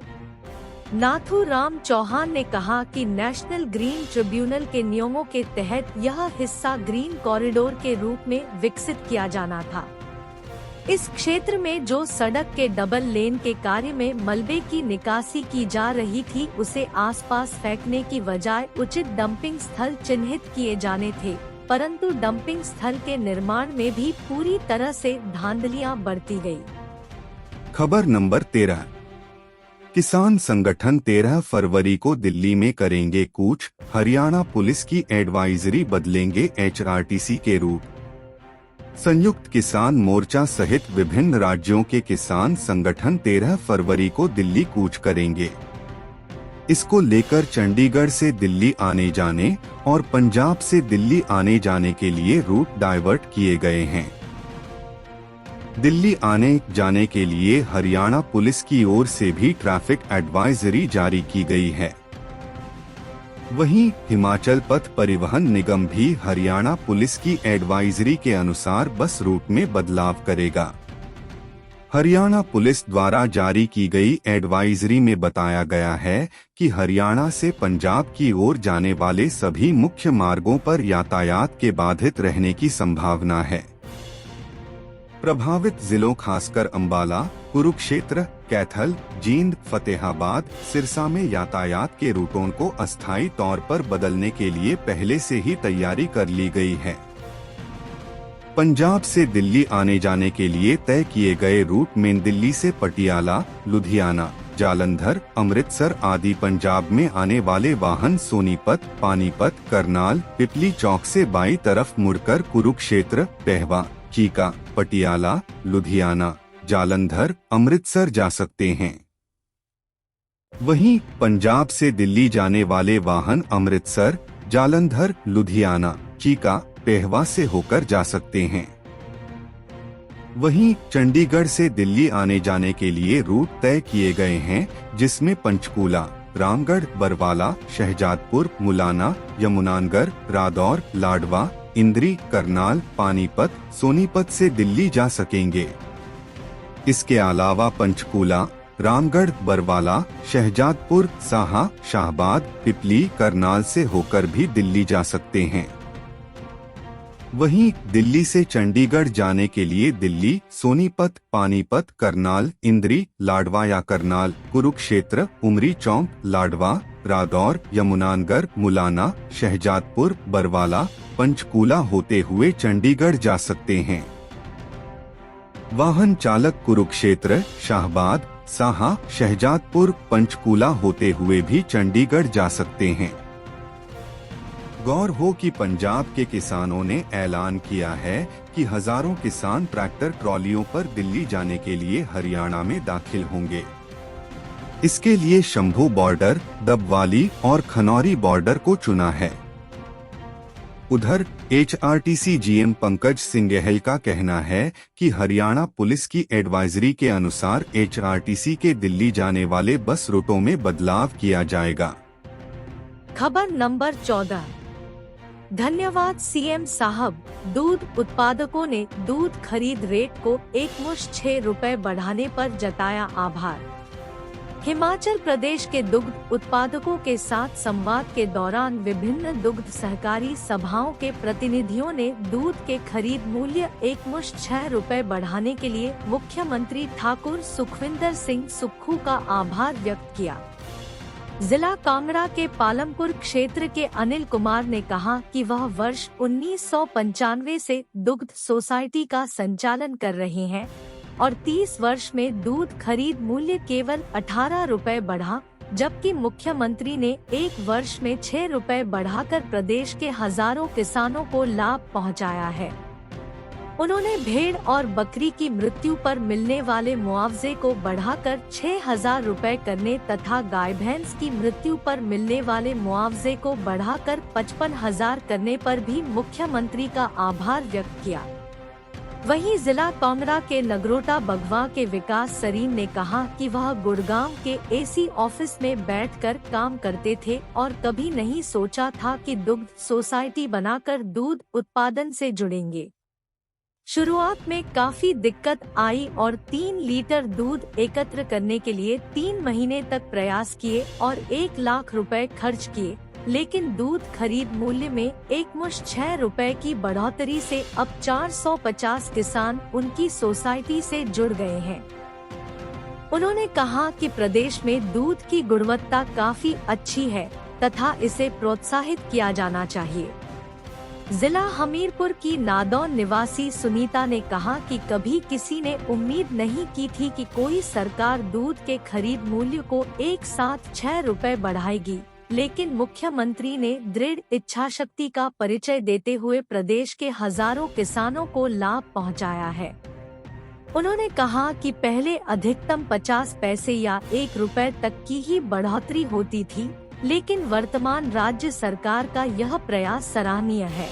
नाथू राम चौहान ने कहा कि नेशनल ग्रीन ट्रिब्यूनल के नियमों के तहत यह हिस्सा ग्रीन कॉरिडोर के रूप में विकसित किया जाना था। इस क्षेत्र में जो सड़क के डबल लेन के कार्य में मलबे की निकासी की जा रही थी, उसे आसपास फेंकने की बजाय उचित डंपिंग स्थल चिन्हित किए जाने थे, परंतु डंपिंग स्थल के निर्माण में भी पूरी तरह से धांधलियां बरती गई। खबर नंबर 13। किसान संगठन 13 फरवरी को दिल्ली में करेंगे कूच, हरियाणा पुलिस की एडवाइजरी बदलेंगे HRTC के रूट। संयुक्त किसान मोर्चा सहित विभिन्न राज्यों के किसान संगठन 13 फरवरी को दिल्ली कूच करेंगे। इसको लेकर चंडीगढ़ से दिल्ली आने जाने और पंजाब से दिल्ली आने जाने के लिए रूट डाइवर्ट किए गए हैं। दिल्ली आने जाने के लिए हरियाणा पुलिस की ओर से भी ट्रैफिक एडवाइजरी जारी की गई है। वहीं हिमाचल पथ परिवहन निगम भी हरियाणा पुलिस की एडवाइजरी के अनुसार बस रूट में बदलाव करेगा। हरियाणा पुलिस द्वारा जारी की गई एडवाइजरी में बताया गया है कि हरियाणा से पंजाब की ओर जाने वाले सभी मुख्य मार्गों पर यातायात के बाधित रहने की संभावना है। प्रभावित जिलों खासकर अंबाला, कुरुक्षेत्र, कैथल, जींद, फतेहाबाद, सिरसा में यातायात के रूटों को अस्थायी तौर पर बदलने के लिए पहले से ही तैयारी कर ली गई है। पंजाब से दिल्ली आने जाने के लिए तय किए गए रूट में दिल्ली से पटियाला, लुधियाना, जालंधर, अमृतसर आदि पंजाब में आने वाले वाहन सोनीपत, पानीपत, करनाल, पिपली चौक से बाईं तरफ मुड़कर कुरुक्षेत्र, पेहवा, चीका, पटियाला, लुधियाना, जालंधर, अमृतसर जा सकते हैं। वहीं पंजाब से दिल्ली जाने वाले वाहन अमृतसर, जालंधर, लुधियाना, चीका, पेहवा से होकर जा सकते हैं। वहीं चंडीगढ़ से दिल्ली आने जाने के लिए रूट तय किए गए हैं, जिसमें पंचकूला, रामगढ़, बरवाला, शहजादपुर, मुलाना, यमुनानगर, रादौर, लाडवा, इंद्री, करनाल, पानीपत, सोनीपत से दिल्ली जा सकेंगे। इसके अलावा पंचकूला, रामगढ़, बरवाला, शहजादपुर, साहा, शाहबाद, पिपली, करनाल से होकर भी दिल्ली जा सकते हैं। वहीं दिल्ली से चंडीगढ़ जाने के लिए दिल्ली, सोनीपत, पानीपत, करनाल, इंद्री, लाडवा या करनाल, कुरुक्षेत्र, उमरी चौक, लाडवा, रादौर, यमुनानगर, मुलाना, शहजादपुर, बरवाला, पंचकूला होते हुए चंडीगढ़ जा सकते हैं। वाहन चालक कुरुक्षेत्र, शाहबाद, साहा, शहजादपुर, पंचकूला होते हुए भी चंडीगढ़ जा सकते हैं। गौर हो कि पंजाब के किसानों ने ऐलान किया है कि हजारों किसान ट्रैक्टर ट्रॉलियों पर दिल्ली जाने के लिए हरियाणा में दाखिल होंगे। इसके लिए शंभू बॉर्डर, डबवाली और खनौरी बॉर्डर को चुना है। उधर एचआरटीसी जीएम पंकज सिंह गहल का कहना है कि हरियाणा पुलिस की एडवाइजरी के अनुसार एचआरटीसी के दिल्ली जाने वाले बस रूटों में बदलाव किया जाएगा। खबर नंबर 14। धन्यवाद सीएम साहब। दूध उत्पादकों ने दूध खरीद रेट को एकमुश्त 6 रुपए बढ़ाने पर जताया आभार। हिमाचल प्रदेश के दुग्ध उत्पादकों के साथ संवाद के दौरान विभिन्न दुग्ध सहकारी सभाओं के प्रतिनिधियों ने दूध के खरीद मूल्य एकमुश्त 6 रुपए बढ़ाने के लिए मुख्यमंत्री ठाकुर सुखविंदर सिंह सुक्खू का आभार व्यक्त किया। जिला कांगड़ा के पालमपुर क्षेत्र के अनिल कुमार ने कहा कि वह वर्ष 1995 से दुग्ध सोसाइटी का संचालन कर रहे हैं और 30 वर्ष में दूध खरीद मूल्य केवल 18 रुपए बढ़ा, जबकि मुख्यमंत्री ने एक वर्ष में 6 रुपए बढ़ाकर प्रदेश के हजारों किसानों को लाभ पहुंचाया है। उन्होंने भेड़ और बकरी की मृत्यु पर मिलने वाले मुआवजे को बढ़ाकर 6,000 रुपए करने तथा गाय भैंस की मृत्यु पर मिलने वाले मुआवजे को बढ़ाकर 55,000 करने पर भी मुख्यमंत्री का आभार व्यक्त किया। वहीं जिला कांगड़ा के नगरोटा बगवा के विकास सरीन ने कहा कि वह गुड़गांव के एसी ऑफिस में बैठकर काम करते थे और कभी नहीं सोचा था कि दुग्ध सोसाइटी बनाकर दूध उत्पादन से जुड़ेंगे। शुरुआत में काफी दिक्कत आई और 3 लीटर दूध एकत्र करने के लिए 3 महीने तक प्रयास किए और 1 लाख रुपए खर्च किए, लेकिन दूध खरीद मूल्य में एकमुश्त 6 रुपए की बढ़ोतरी से अब 450 किसान उनकी सोसाइटी से जुड़ गए हैं। उन्होंने कहा कि प्रदेश में दूध की गुणवत्ता काफी अच्छी है तथा इसे प्रोत्साहित किया जाना चाहिए। जिला हमीरपुर की नादौन निवासी सुनीता ने कहा कि कभी किसी ने उम्मीद नहीं की थी कि कोई सरकार दूध के खरीद मूल्य को एक साथ 6 रुपए बढ़ाएगी, लेकिन मुख्यमंत्री ने दृढ़ इच्छाशक्ति का परिचय देते हुए प्रदेश के हजारों किसानों को लाभ पहुंचाया है। उन्होंने कहा कि पहले अधिकतम 50 पैसे या 1 रुपए तक की ही बढ़ोतरी होती थी, लेकिन वर्तमान राज्य सरकार का यह प्रयास सराहनीय है।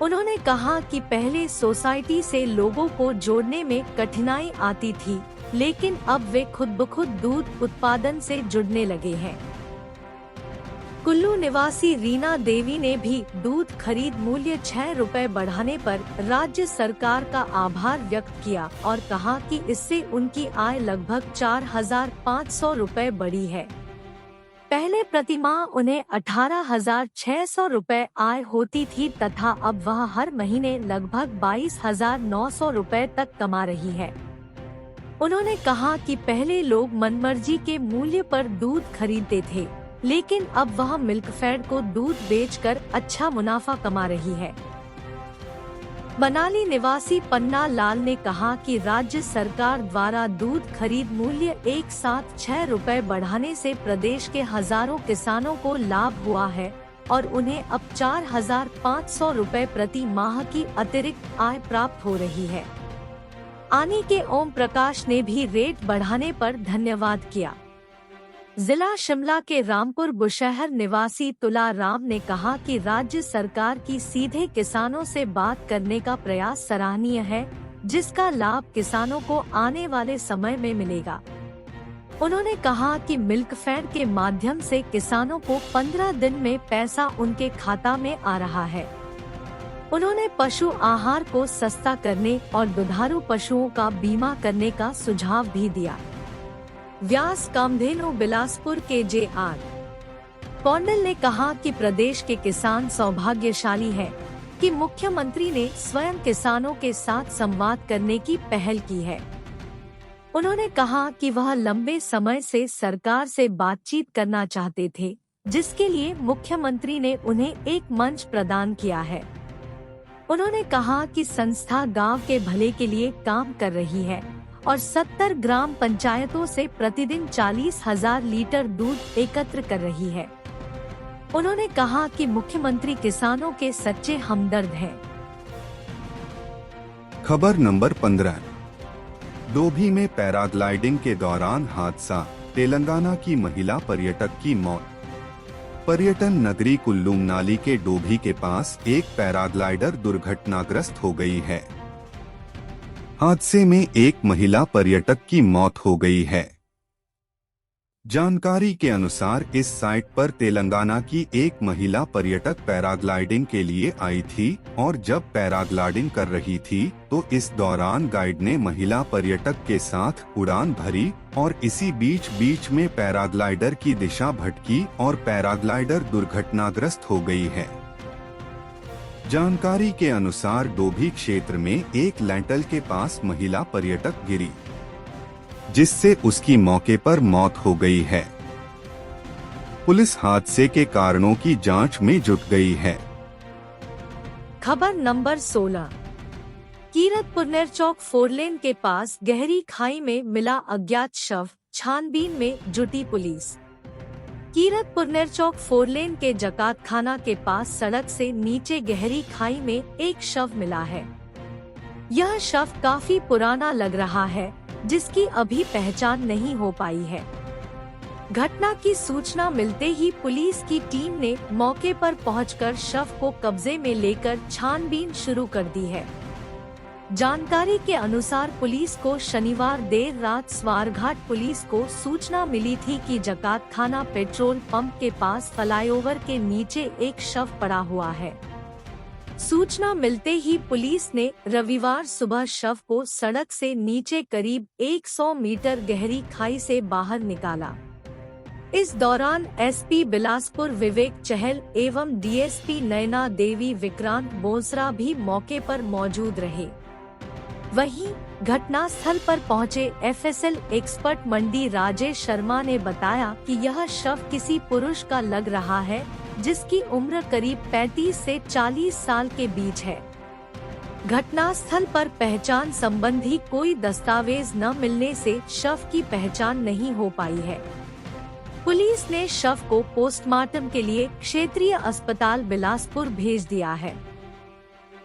उन्होंने कहा कि पहले सोसाइटी से लोगों को जोड़ने में कठिनाई आती थी, लेकिन अब वे खुद ब खुद दूध उत्पादन से जुड़ने लगे हैं। कुल्लू निवासी रीना देवी ने भी दूध खरीद मूल्य 6 रुपए बढ़ाने पर राज्य सरकार का आभार व्यक्त किया और कहा कि इससे उनकी आय लगभग 4,500 रुपए बढ़ी है। पहले प्रतिमाह उन्हें 18,600 रुपए आय होती थी तथा अब वह हर महीने लगभग 22,900 रुपए तक कमा रही है। उन्होंने कहा कि पहले लोग मनमर्जी के मूल्य पर दूध खरीदते थे, लेकिन अब वह मिल्कफेड को दूध बेचकर अच्छा मुनाफा कमा रही है। मनाली निवासी पन्ना लाल ने कहा कि राज्य सरकार द्वारा दूध खरीद मूल्य एक साथ 6 रुपए बढ़ाने से प्रदेश के हजारों किसानों को लाभ हुआ है और उन्हें अब 4,500 रुपए प्रति माह की अतिरिक्त आय प्राप्त हो रही है। आनी के ओम प्रकाश ने भी रेट बढ़ाने पर धन्यवाद किया। जिला शिमला के रामपुर बुशहर निवासी तुला राम ने कहा कि राज्य सरकार की सीधे किसानों से बात करने का प्रयास सराहनीय है, जिसका लाभ किसानों को आने वाले समय में मिलेगा। उन्होंने कहा कि मिल्कफेड के माध्यम से किसानों को 15 दिन में पैसा उनके खाता में आ रहा है। उन्होंने पशु आहार को सस्ता करने और दुधारू पशुओं का बीमा करने का सुझाव भी दिया। व्यास कामधेनु बिलासपुर के जे.आर. कौंडल ने कहा कि प्रदेश के किसान सौभाग्यशाली हैं कि मुख्यमंत्री ने स्वयं किसानों के साथ संवाद करने की पहल की है। उन्होंने कहा कि वह लंबे समय से सरकार से बातचीत करना चाहते थे, जिसके लिए मुख्यमंत्री ने उन्हें एक मंच प्रदान किया है। उन्होंने कहा कि संस्था गांव के भले के लिए काम कर रही है और 70 ग्राम पंचायतों से प्रतिदिन 40,000 लीटर दूध एकत्र कर रही है। उन्होंने कहा कि मुख्यमंत्री किसानों के सच्चे हमदर्द हैं। खबर नंबर 15। डोभी में पैराग्लाइडिंग के दौरान हादसा, तेलंगाना की महिला पर्यटक की मौत। पर्यटन नगरी कुल्लू मनाली के डोभी के पास एक पैराग्लाइडर दुर्घटनाग्रस्त हो गई है। हादसे में एक महिला पर्यटक की मौत हो गई है। जानकारी के अनुसार इस साइट पर तेलंगाना की एक महिला पर्यटक पैराग्लाइडिंग के लिए आई थी और जब पैराग्लाइडिंग कर रही थी तो इस दौरान गाइड ने महिला पर्यटक के साथ उड़ान भरी और इसी बीच में पैराग्लाइडर की दिशा भटकी और पैराग्लाइडर दुर्घटनाग्रस्त हो गई है। जानकारी के अनुसार डोभी क्षेत्र में एक लैंटल के पास महिला पर्यटक गिरी, जिससे उसकी मौके पर मौत हो गई है। पुलिस हादसे के कारणों की जांच में जुट गई है। खबर नंबर 16। कीरतपुर नेरचौक 4 लेन के पास गहरी खाई में मिला अज्ञात शव, छानबीन में जुटी पुलिस। कीरतपुर नेरचौक 4 लेन के जकात खाना के पास सड़क से नीचे गहरी खाई में एक शव मिला है। यह शव काफी पुराना लग रहा है, जिसकी अभी पहचान नहीं हो पाई है। घटना की सूचना मिलते ही पुलिस की टीम ने मौके पर पहुंचकर शव को कब्जे में लेकर छानबीन शुरू कर दी है। जानकारी के अनुसार पुलिस को शनिवार देर रात स्वारघाट पुलिस को सूचना मिली थी कि जकात खाना पेट्रोल पंप के पास फ्लाईओवर के नीचे एक शव पड़ा हुआ है। सूचना मिलते ही पुलिस ने रविवार सुबह शव को सड़क से नीचे करीब 100 मीटर गहरी खाई से बाहर निकाला। इस दौरान एसपी बिलासपुर विवेक चहल एवं डीएसपी नयना देवी विक्रांत बोसरा भी मौके पर मौजूद रहे। वहीं घटना स्थल पर पहुंचे एफएसएल एक्सपर्ट मंडी राजेश शर्मा ने बताया कि यह शव किसी पुरुष का लग रहा है, जिसकी उम्र करीब 35 से 40 साल के बीच है। घटना स्थल पर पहचान संबंधी कोई दस्तावेज न मिलने से शव की पहचान नहीं हो पाई है। पुलिस ने शव को पोस्टमार्टम के लिए क्षेत्रीय अस्पताल बिलासपुर भेज दिया है।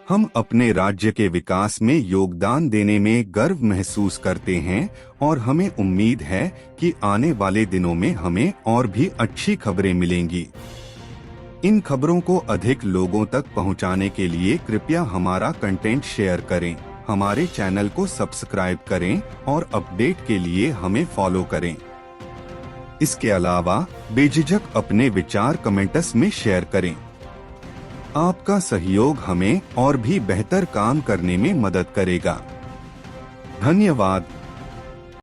हम अपने राज्य के विकास में योगदान देने में गर्व महसूस करते हैं और हमें उम्मीद है कि आने वाले दिनों में हमें और भी अच्छी खबरें मिलेंगी। इन खबरों को अधिक लोगों तक पहुंचाने के लिए कृपया हमारा कंटेंट शेयर करें, हमारे चैनल को सब्सक्राइब करें और अपडेट के लिए हमें फॉलो करें। इसके अलावा बेझिझक अपने विचार कमेंट्स में शेयर करें। आपका सहयोग हमें और भी बेहतर काम करने में मदद करेगा। धन्यवाद।